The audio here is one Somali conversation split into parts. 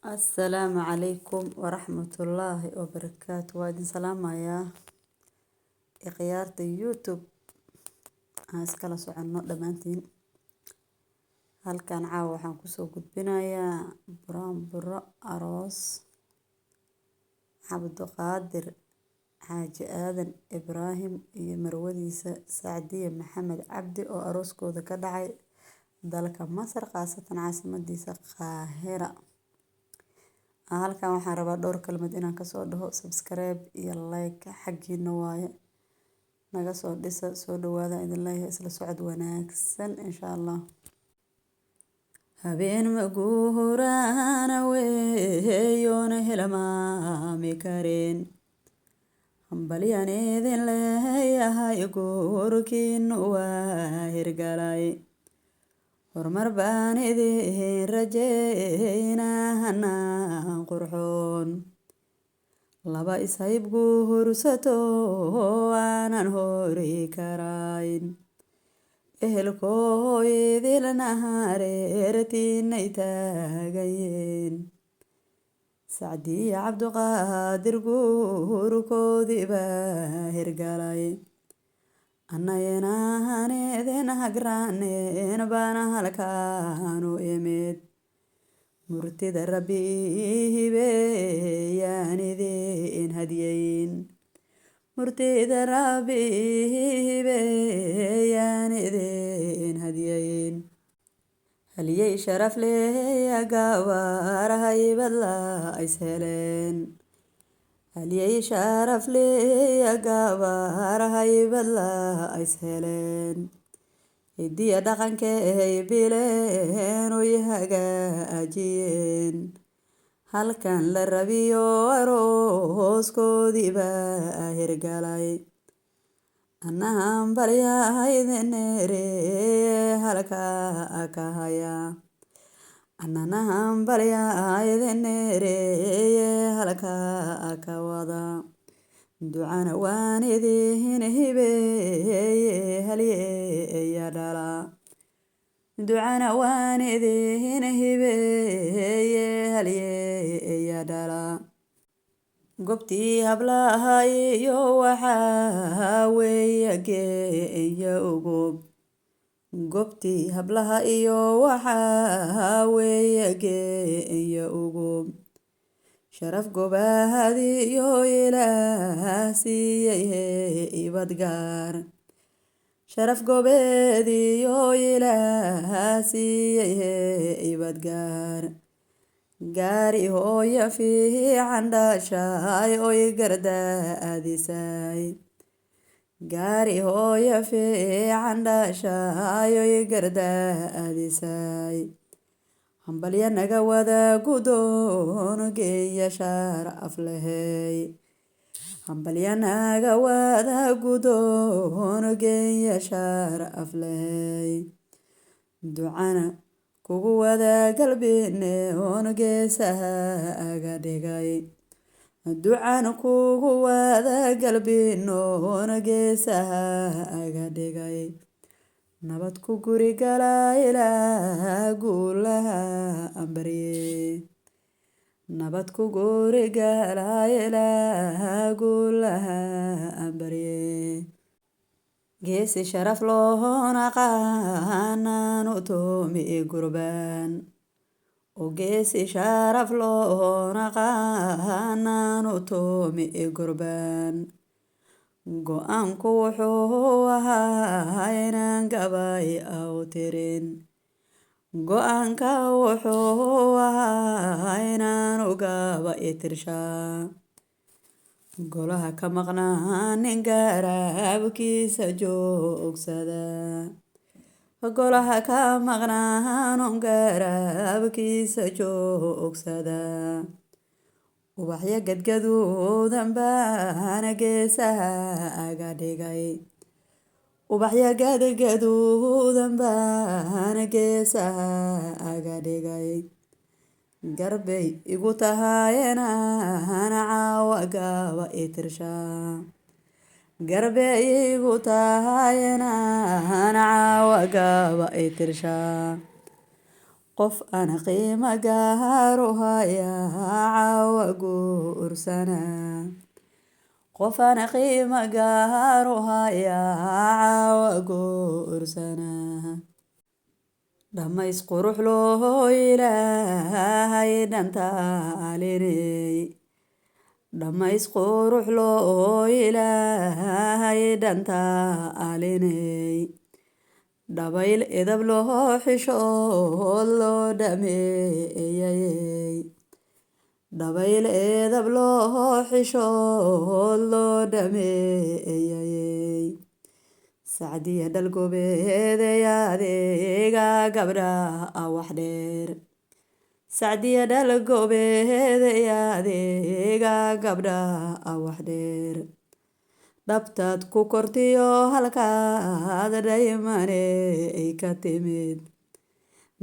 السلام عليكم ورحمة الله وبركاته. وادين سلام يا إخيارة يوتيوب. هاسكلا سوعنو دمانتين. هل كان عاو waxaan kusoo gudbinayaa buraanburo aroos cabdiqaadir xaaji aadan ibraahim iyo marwadiisa Sacdiye Maxamed Cabdi oo arooskooda ka dhacay dalka Masar qaasatan caasimadiisa Qaahira. halkan waxaan rabaa dhowr kalmad inaan ka soo dhaho subscribe iyo like xaqiina waaye naga soo dhisa soo dhawaada idin leeyahay isla socod wanaagsan insha Allah. habeen maguurana weeyoona helmaami kareen hambalyan idin leeyahay goorkiinu waa hirgalay hormar baan idin rajaynaana qurxoon laba ishayb guursato aanan hori karayn ehelkoo idilna hareertiinay taagayeen Sacdiye Cabdiqaadir guurkoodii baa hirgalay annaynan idin hagraaneen baana halkaanu imid murtida rabbi hibeeyaan idin hadiyeyn murtida rabbi hibeeyaan idin hadiyeyn haliyey sharaf leeya gabar haybad la is heleen haliyey sharaf leeya gabar haybad la is heleen hidiya dhaqankay bileen oy hagaajiyeen halkan la rabiyo arooskoodii baa hirgalay annahan balyahaydenere halka ka haya annanahan balyahaydenere halka ka wada ducana waan idin hibeeye halyeeya dhala ducana waan idin hibeeye halyeeya dhala gobtii hablaha iyo waxaa weeye geeya ugub gobtii hablaha iyo waxaa weeye geeya ugub sharaf gobaadiyo ilaah siiyey heybad gaar sharaf gobeediyo ilaah siiyey heybad gaar gaari hooya fiican dhashay oy gardaadisay gaari hooya fiican dhashay oy gardaadisay hambalya naga wada gudoon geeya sharaf lehey hambalya naga wada gudoon geeya sharaf lehey ducana kugu wada galbine oon geesaha aga dhigay ducana kugu wada galbino oon geesaha aga dhigay nabad ku guri gala ilaah guulaha ambarye nabad ku guri gala ilaah guulaha ambarye geesi sharaf loona qaanaanu toomi gurbaan oo geesi sharaf loona qaanaanu toomi gurbaan go-aanku wuxuu ahaa inaan gabay aw tirin go-aanka wuxuu ahaa inaanu gaba itirshaa golaha ka maqnaa nin garaabkiisa joogsada golaha ka maqnaa nin garaabkiisa joogsada ubaxya gadgaduudan baana geesaha aga dhigay ubaxya gadgaduudan baana geesaha aga dhigay garbay igu tahayena hana caawa gaba itirshaa garbay igu tahayena hana caawa gaba itirshaa qof aan qiimo gaar u hayaa caawa guursana qof aan qiimo gaar u hayaa caawa guursana dhamays qurux loo ilaahay dhantaalinay dhamays qurux loo ilaahay dhantaalinay dhabayl edab loo xishood loo dhameeyay dhabayl edab loo xishood loo dhameeyay sacdiya dhalgobeedayadeega gabdha wax dheer sacdiya dhalgobeedayadeega gabdha wax dheer dhabtaad ku kortiyo halkaad dhaymane ay ka timid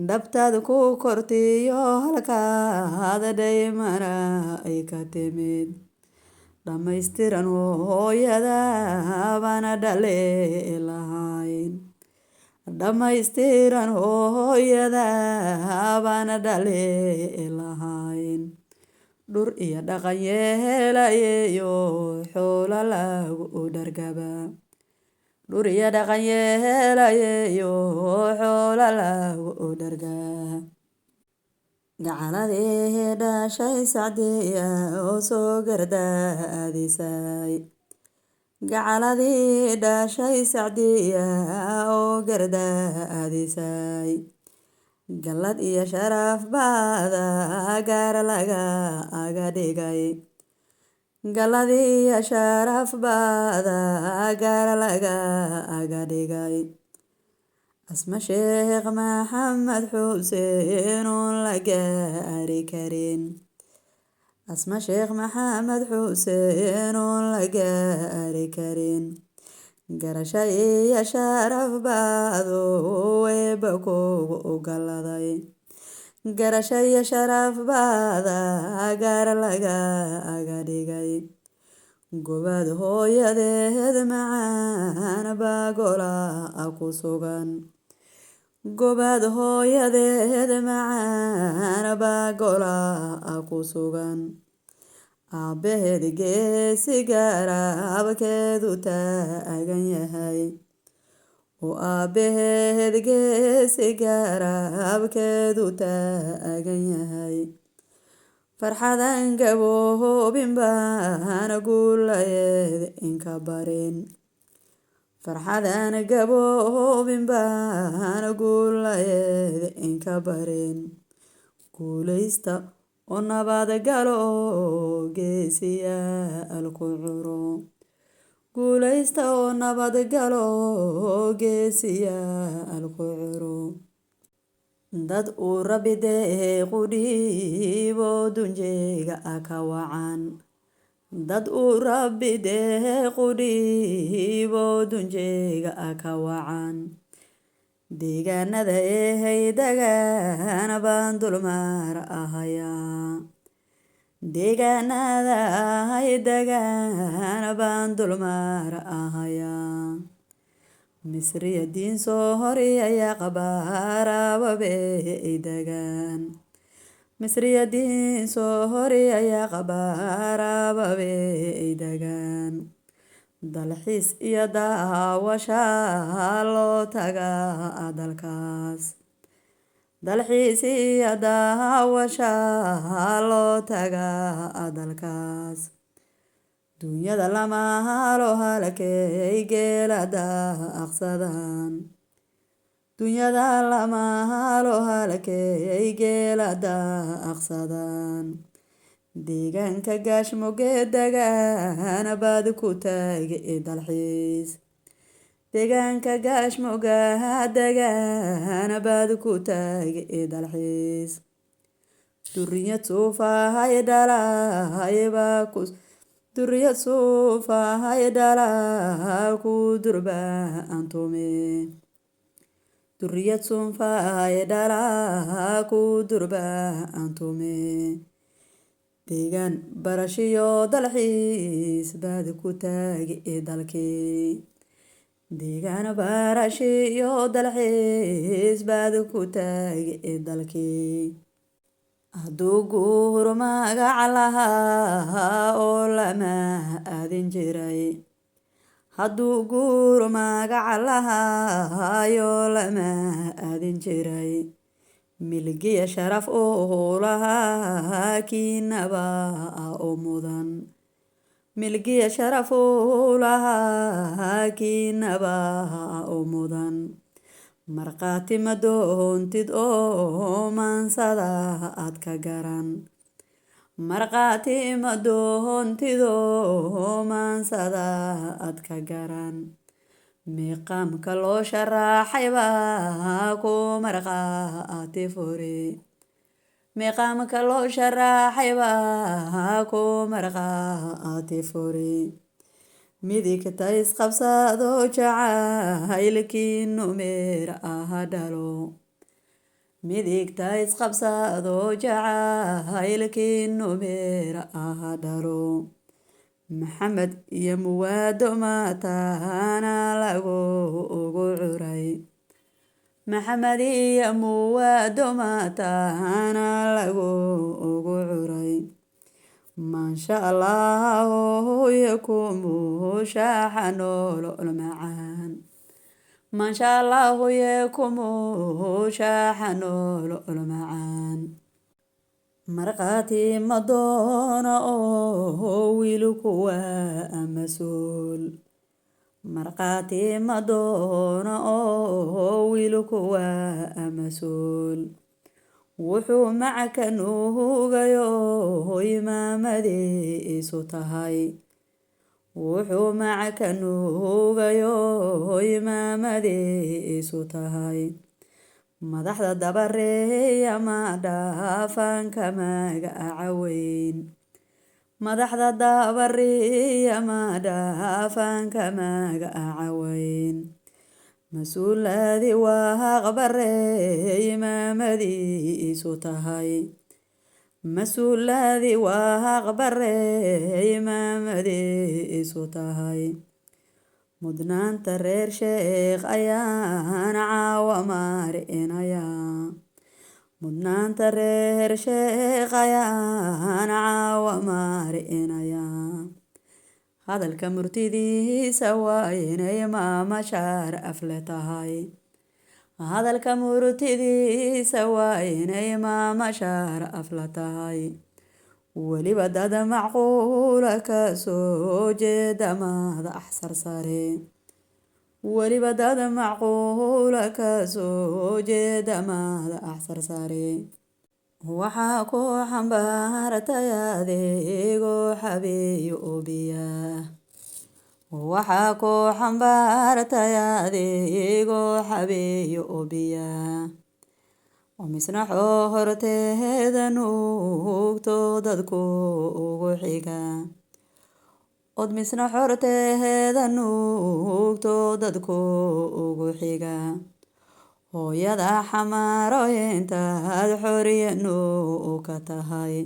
dhabtaad ku kortiyo halkaad dhaymana ay ka timid dhamaystiran hooyada bana dhale lahayn dhamaystiran hooyada bana dhale lahayn dhur iyo dhaqan yeelayeyo xoolo lagu dhargaba dhur iyo dhaqan yeelayeyo xoolo lagu dhargaa gacaladii dhashay sacdiya oo soo gardaadisay gacaladii dhashay sacdiya oo gardaadisay gallad iyo sharaf baada gaar laga aga dhigay gallad iyo sharaf baada gaar laga aga dhigay asma sheekh maxamed xuseen oon la gaari karin asma sheekh maxamed xuseen oon la gaari karin garasho iyo sharaf baado eebba kugu ogoladay garasho iyo sharaf baada gaar laga aga dhigay gobaad hooyadeed macaan baa gola ku sugan gobaad hooyadeed macaan baa gola ku sugan aabbaheed geesi garabkeedu taagan yahay oo aabbaheed geesi garabkeedu taagan yahay farxadan gaboobin baan guulayeed inka barin farxadan gaboobin baan guulayeed inka barin guulaysta oo nabad galo geesiyaal ku curo guulaysta oo nabad galo geesiyaal ku curo dad uu rabbi deequ dhiibo dunjeyga ka wacan dad uu rabbi deequ dhiibo dunjeyga ka wacan deegaanada ehay dagaan baan dulmaar ahayaa deegaanada ahay dagaan baan dulmaar ahayaa misriya diin soo horiyaya qabaarababe ay dagaan misriya diin soo horiyaya qabaarababe ay dagaan dalxiis iyo daawashaa loo tagaa dalkaas dalxiis iyo daawashaa loo tagaa dalkaas dunyada lama halo halkay geela daaqsadaan dunyada lama halo halkay geela daaqsadaan deegaanka gaashmoge dagaan baad ku taagi dalxiis deegaanka gaashmoga dagaan baad ku taagi dalxiis duriyad suufahay dhalahay baa ku duriyad suufahay dhalaa ku durbaantume duriyad suufahay dhalaa ku durbaantume deegaan barashiyo dalxiis baad ku taagi dalkii deegaan baarashi iyo dalxiis baad ku taagi dalkii hadduu guur magac lahaa oo lama aadin jiray hadduu guur magac lahaayoo lama aadin jiray milgiya sharaf oo lahaa kiinaba oo mudan milgiya sharaf oo lahaa kiinaba oo mudan markhaati ma doontid oo maansada aad ka garan markhaati ma doontid oo maansada aad ka garan miiqaamka loo sharaxay baa ku markhaati fure miiqaamka loo sharaxay baa ku markhaati fure midigta isqabsado jacaylkiinu meer dhalo midigta isqabsado jacaylkiinu meer dhalo maxamed iyo muwaado mataana lagu ugu curay maxamed iyo muwaado mataana lagu ugu curay maasha allah hooyo kumushaaxa nolol macaan maasha allah hooyo kumushaaxa nolol macaan markhaati ma doono oo wiilku waa mas-uul markhaati ma doono oo wiilku waa mas-uul wuxuu macaka nuugayo imaamadiisu tahay wuxuu macaka nuugayo imaamadiisu tahay madaxda dabareeya ma dhaafanka magaca weyn madaxda dabareeya ma dhaafanka magaca weyn mas-uuladii waa aqbarey imaamadiisu tahay mas-uuladii waa aqbarey imaamadiisu tahay mudnaanta reer sheekh ayaan caawa marinayaa mudnaanta reer sheekh ayaan caawa marinayaa hadalka murtidiisa waa inay maamashaar afle tahay hadalka murtidiisa waa inay maamashaar afla tahay weliba dad macquula ka soo jeeda madax sarsare weliba dad macquula ka soo jeeda madax sarsare waxaa ku xambaartay adeegoo xabeeyo oo biyaah waxaa ku xambaartay adeegoo xabeeyo oo biyaah oo misna horteeda nuugto dadku ugu xiga od misna horteeda nuugto dadku ugu xiga hooyada xamaaro intaad xoriya nuu ka tahay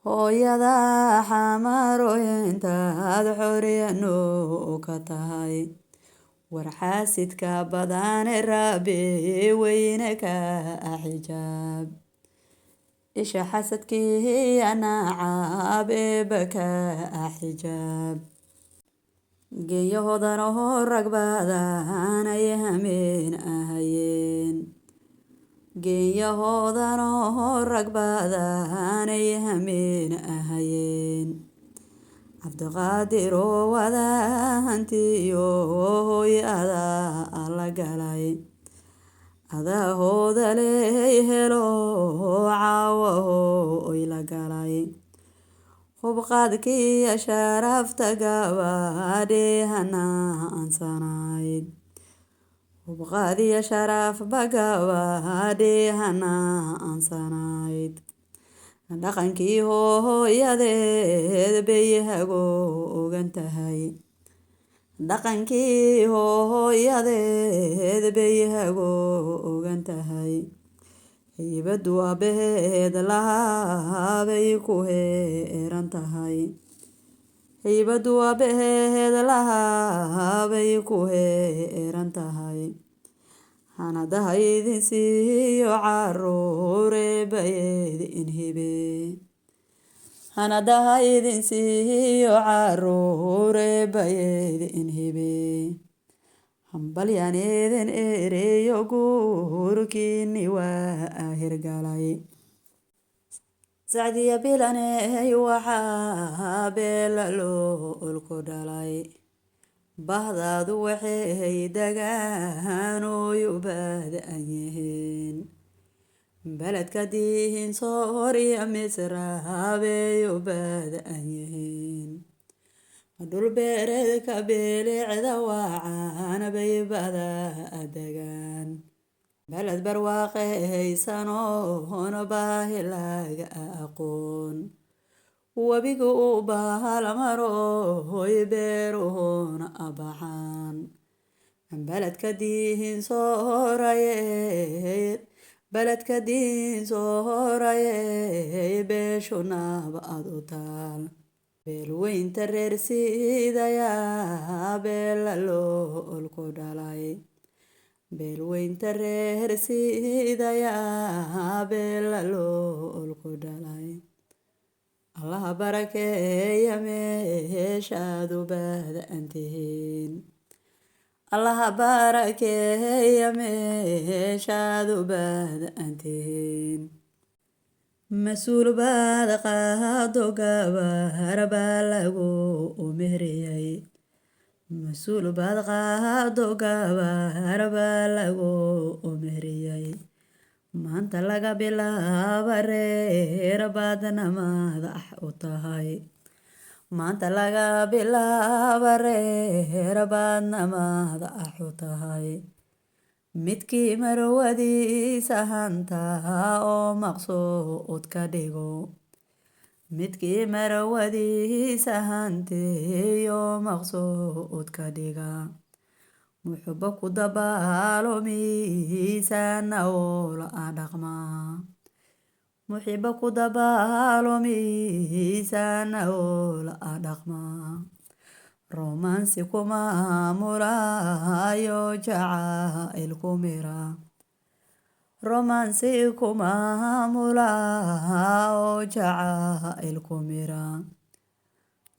hooyada xamaaro intaad xoriya nuu ka tahay war xaasidka badane rabbi weyne ka xijaab isha xasadkii anacaab eeba ka xijaab geeyahoodan oo rag badan ay hameen ahayeen geeyahoodan oo rag badan ay hameen ahayeen cabdiqaadir oo wadahantiyo hooy adaa la galay adahooda ley helo caawaho oy la galay hubqaadkiiya sharafta gabadhee hanaansanayd hubqaadiya sharafba gabadhee hanaansanayd dhaqankii hooyadeed bay hagoogan tahay dhaqankii hooyadeed bay hagoogan tahay haybadu aabbaheed lahaa bay ku heeran tahay haybadu aabaheed lahaa bay ku heeran tahay hanadaha idin siiyo caruure bayeed in hibe hanadaha idin siiyo caruure bayeed in hibe hambalyan idin ereyo guurkiini waa hirgalay sacdiya bilaney waxaa beela loolku dhalay bahdaadu waxay dagaanooyu baada'an yihiin beledka diin soor iyo misraabeeyu baada'an yihiin dhul beereedka bilicda waacaan bay badaa degaan beled barwaaqaysanoon baahi laga aqoon webigu u baalmaro hoy beeruhuna abaxaan beledka diin sooraye beeshunaba ad u taal beelweynta reer siidayaa beela loolku dhalay beelweynta reer siidayaa beela loolku dhalay allaha barakeeya meeshaadu baada'an tihiin allaha barakeeya meeshaadu baada'an tihiin mas-uul baad qaado gabar baa lagu umeriyay mas-uul baad qaado gabar baa lagu umeriyay maanta laga bilaaba reer baadna madax u tahay maanta laga bilaaba reer baadna madax u tahay midkii marwadiisa hantaa oo maqsuud ka dhigo midkii marwadiisa hantiyo maqsuud ka dhiga muxubo ku dabaalo miisaana oola dhaqmaa muxibo ku dabaalo miisaana oola dhaqmaa romansi ku maamulaayo jacayl ku mira romansi ku maamulaayo jacayl ku mira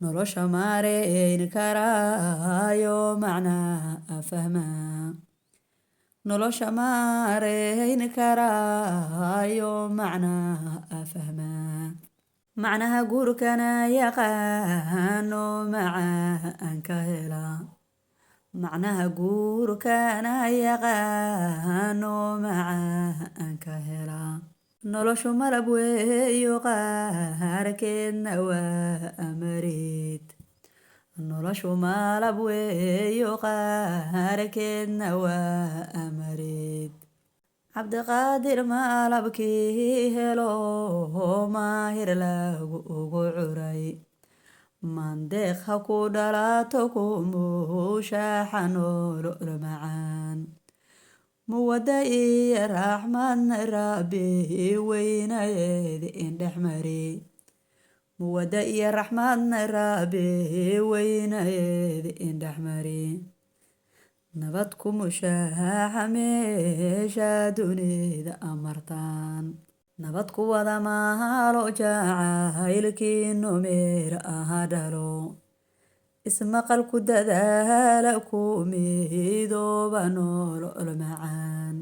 nolosha maareyn karaayo macnaa fahmaa nolosha maareyn karaayo macnaa fahmaa macnaha guurkana yaqaano macaan ka hela macnaha guurkana yaqaano macaan ka hela noloshu malab weeyo qaarkeedna waa amarid noloshu malab weeyo qaarkeedna waa amarid cabdiqaadir malabkii helo maahir lagu ugu curay mandeeq ha ku dhalaato ku mushaaxa nolol macaan muwada iyo raxmadna rabbi weynayeed indhex mari muwada iyo raxmadna rabbi weynayeed indhex mari nabad ku mushaaxa meesha dunida amartaan nabad ku wada maalo jacaylkiinu meer aha dhalo ismaqal ku dadaala ku midooba nolol macaan